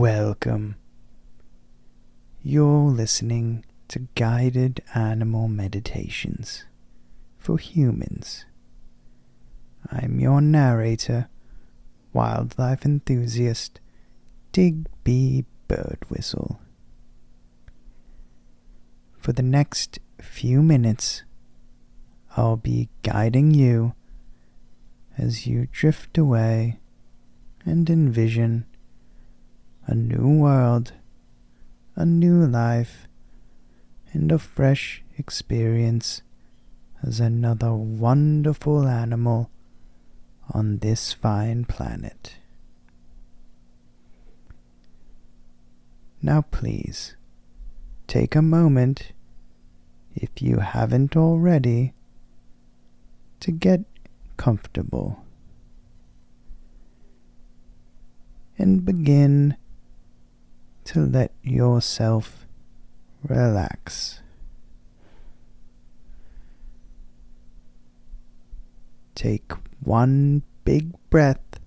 Welcome. You're listening to guided animal meditations for humans. I'm your narrator, wildlife enthusiast, Digby Birdwhistle. For the next few minutes, I'll be guiding you as you drift away and envision a new world, a new life, and a fresh experience as another wonderful animal on this fine planet. Now please, take a moment, if you haven't already, to get comfortable and begin to let yourself relax. Take one big breath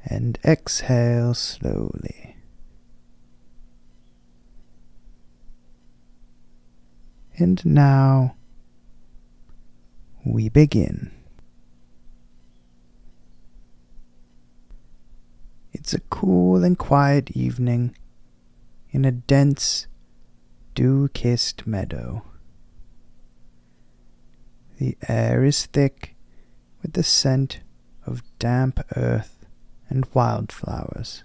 and exhale slowly. And now we begin. It's a cool and quiet evening in a dense, dew-kissed meadow. The air is thick with the scent of damp earth and wildflowers.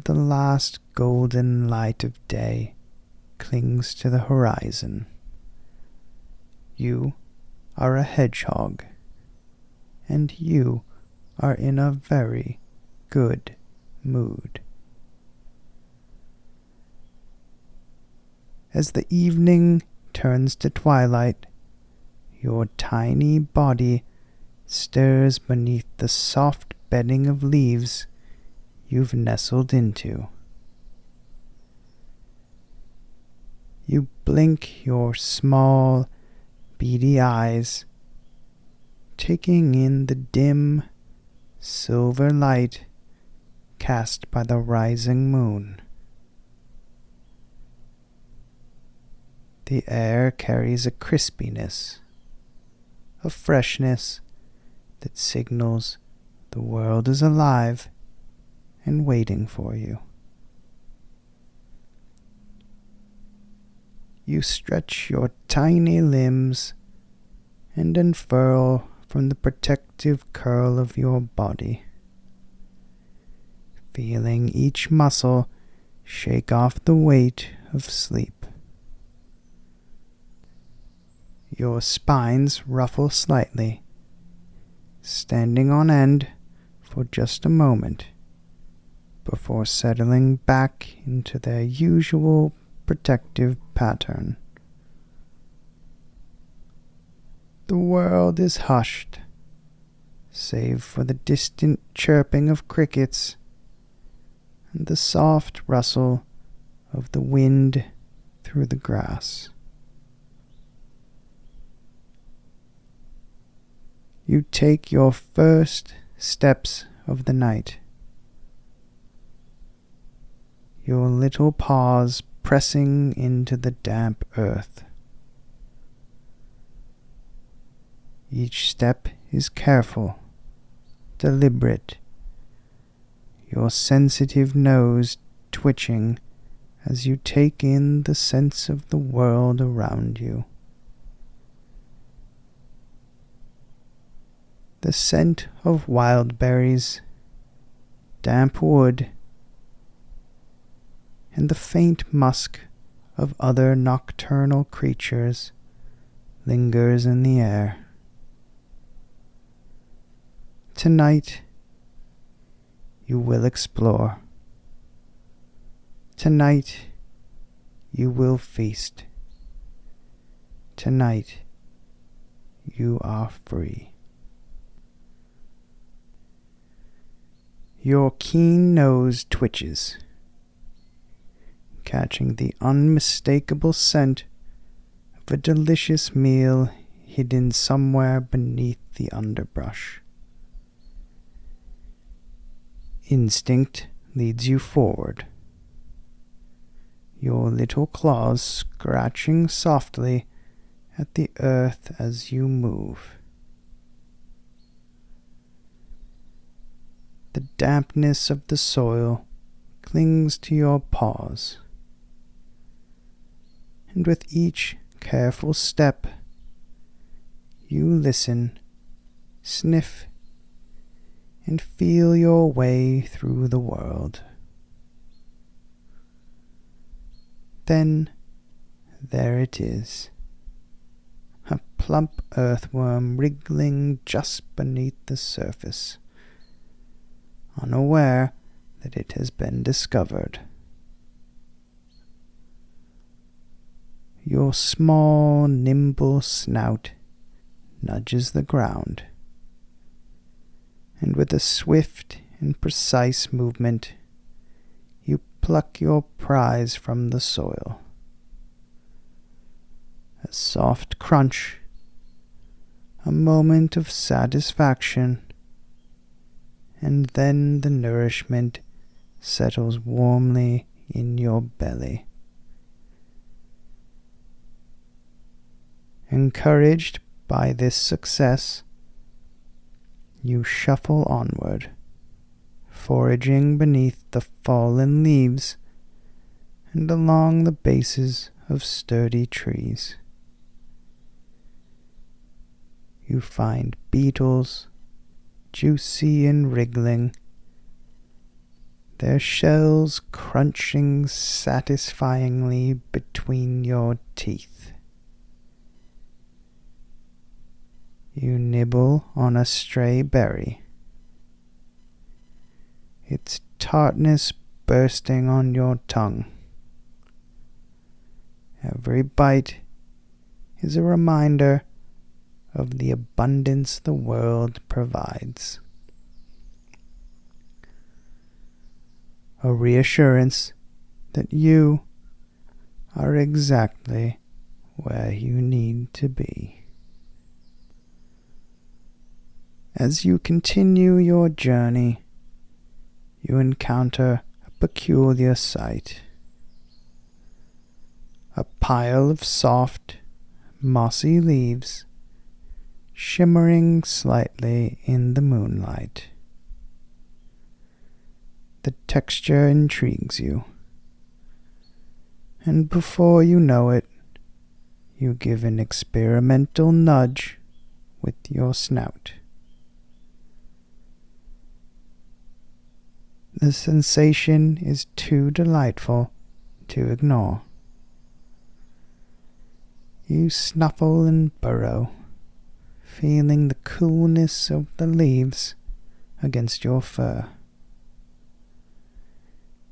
The last golden light of day clings to the horizon. You are a hedgehog, and you are in a very good mood. As the evening turns to twilight, your tiny body stirs beneath the soft bedding of leaves you've nestled into. You blink your small, beady eyes, taking in the dim, silver light cast by the rising moon. The air carries a crispiness, a freshness that signals the world is alive and waiting for you. You stretch your tiny limbs and unfurl from the protective curl of your body, feeling each muscle shake off the weight of sleep. Your spines ruffle slightly, standing on end for just a moment before settling back into their usual protective pattern. The world is hushed, save for the distant chirping of crickets and the soft rustle of the wind through the grass. You take your first steps of the night, your little paws pressing into the damp earth. Each step is careful, deliberate, your sensitive nose twitching as you take in the sense of the world around you. The scent of wild berries, damp wood, and the faint musk of other nocturnal creatures lingers in the air. Tonight, you will explore. Tonight, you will feast. Tonight, you are free. Your keen nose twitches, catching the unmistakable scent of a delicious meal hidden somewhere beneath the underbrush. Instinct leads you forward, your little claws scratching softly at the earth as you move. The dampness of the soil clings to your paws, and with each careful step, you listen, sniff, and feel your way through the world. Then there it is, a plump earthworm wriggling just beneath the surface, unaware that it has been discovered. Your small, nimble snout nudges the ground, and with a swift and precise movement, you pluck your prize from the soil. A soft crunch, a moment of satisfaction, and then the nourishment settles warmly in your belly. Encouraged by this success, you shuffle onward, foraging beneath the fallen leaves and along the bases of sturdy trees. You find beetles, juicy and wriggling, their shells crunching satisfyingly between your teeth. You nibble on a stray berry, its tartness bursting on your tongue. Every bite is a reminder of the abundance the world provides. A reassurance that you are exactly where you need to be. As you continue your journey, you encounter a peculiar sight. A pile of soft, mossy leaves shimmering slightly in the moonlight. The texture intrigues you, and before you know it, you give an experimental nudge with your snout. The sensation is too delightful to ignore. You snuffle and burrow, feeling the coolness of the leaves against your fur.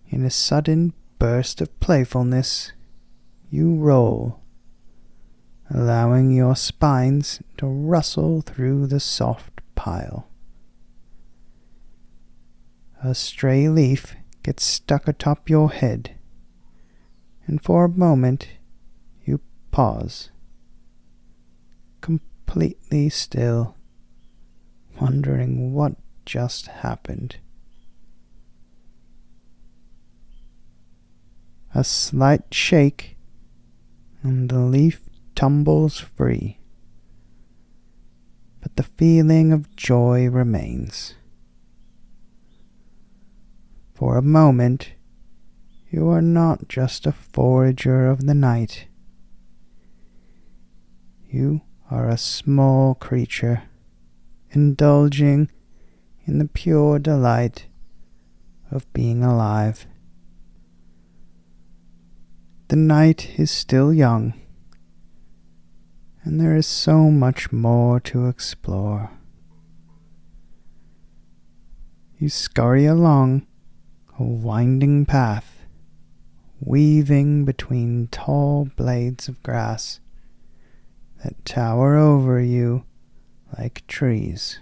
In a sudden burst of playfulness, you roll, allowing your spines to rustle through the soft pile. A stray leaf gets stuck atop your head, and for a moment you pause, completely still, wondering what just happened. A slight shake, and the leaf tumbles free, but the feeling of joy remains. For a moment, you are not just a forager of the night. You are a small creature, indulging in the pure delight of being alive. The night is still young, and there is so much more to explore. You scurry along a winding path, weaving between tall blades of grass that tower over you like trees.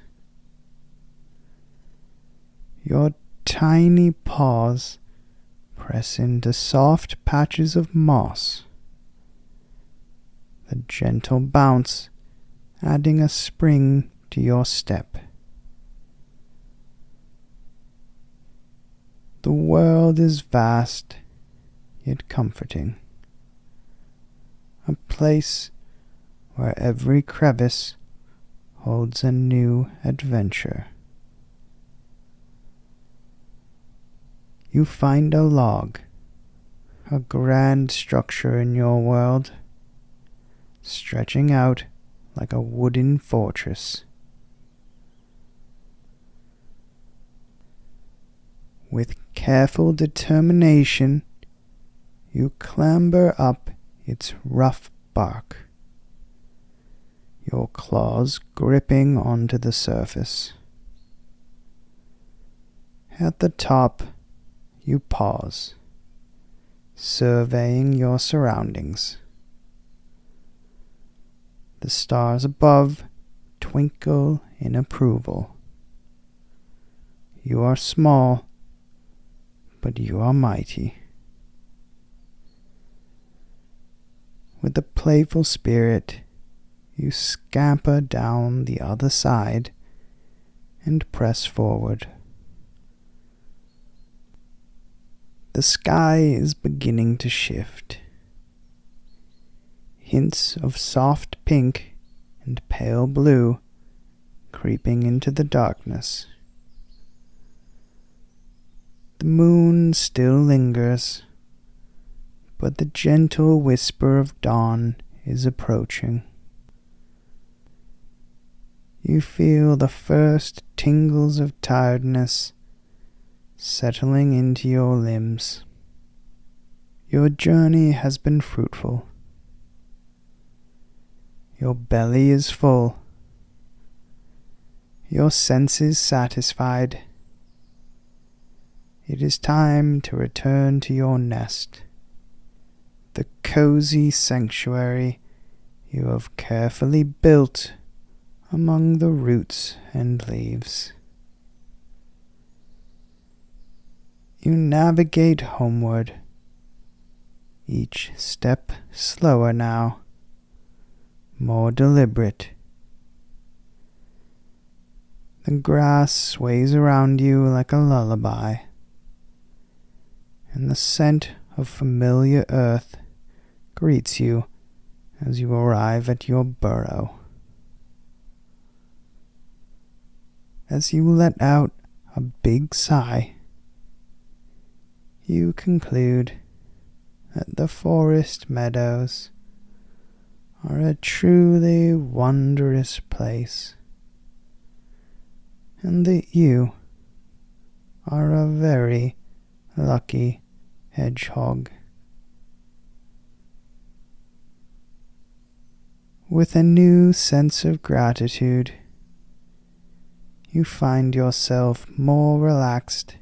Your tiny paws press into soft patches of moss, the gentle bounce adding a spring to your step. The world is vast, yet comforting. A place where every crevice holds a new adventure. You find a log, a grand structure in your world, stretching out like a wooden fortress. With careful determination, you clamber up its rough bark, your claws gripping onto the surface. At the top, you pause, surveying your surroundings. The stars above twinkle in approval. You are small, but you are mighty. With a playful spirit, you scamper down the other side and press forward. The sky is beginning to shift. Hints of soft pink and pale blue creeping into the darkness. The moon still lingers, but the gentle whisper of dawn is approaching. You feel the first tingles of tiredness settling into your limbs. Your journey has been fruitful. Your belly is full. Your senses satisfied. It is time to return to your nest, the cozy sanctuary you have carefully built among the roots and leaves. You navigate homeward, each step slower now, more deliberate. The grass sways around you like a lullaby, and the scent of familiar earth greets you as you arrive at your burrow. As you let out a big sigh, you conclude that the forest meadows are a truly wondrous place, and that you are a very lucky hedgehog. With a new sense of gratitude, you find yourself more relaxed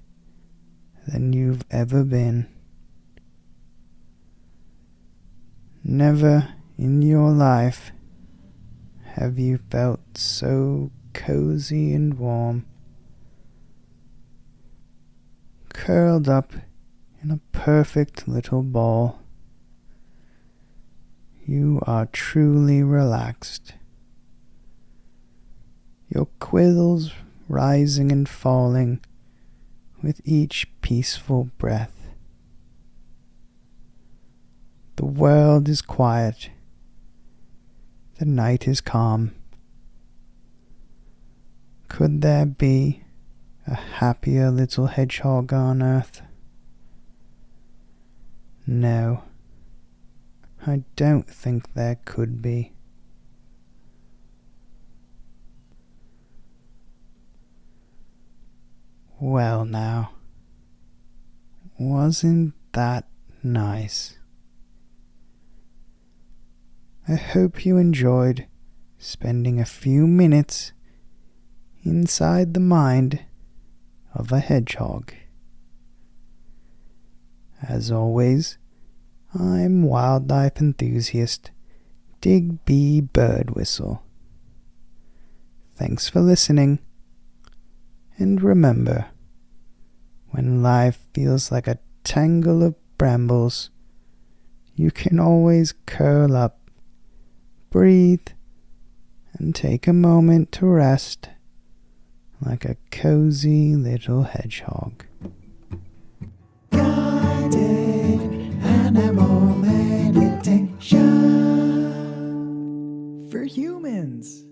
than you've ever been. Never in your life have you felt so cozy and warm, curled up in a perfect little ball. You are truly relaxed, your quills rising and falling with each peaceful breath. The world is quiet, the night is calm. Could there be a happier little hedgehog on earth? No, I don't think there could be. Well now, wasn't that nice? I hope you enjoyed spending a few minutes inside the mind of a hedgehog. As always, I'm wildlife enthusiast Digby Birdwhistle. Thanks for listening, and remember, when life feels like a tangle of brambles, you can always curl up, breathe, and take a moment to rest like a cozy little hedgehog. for humans.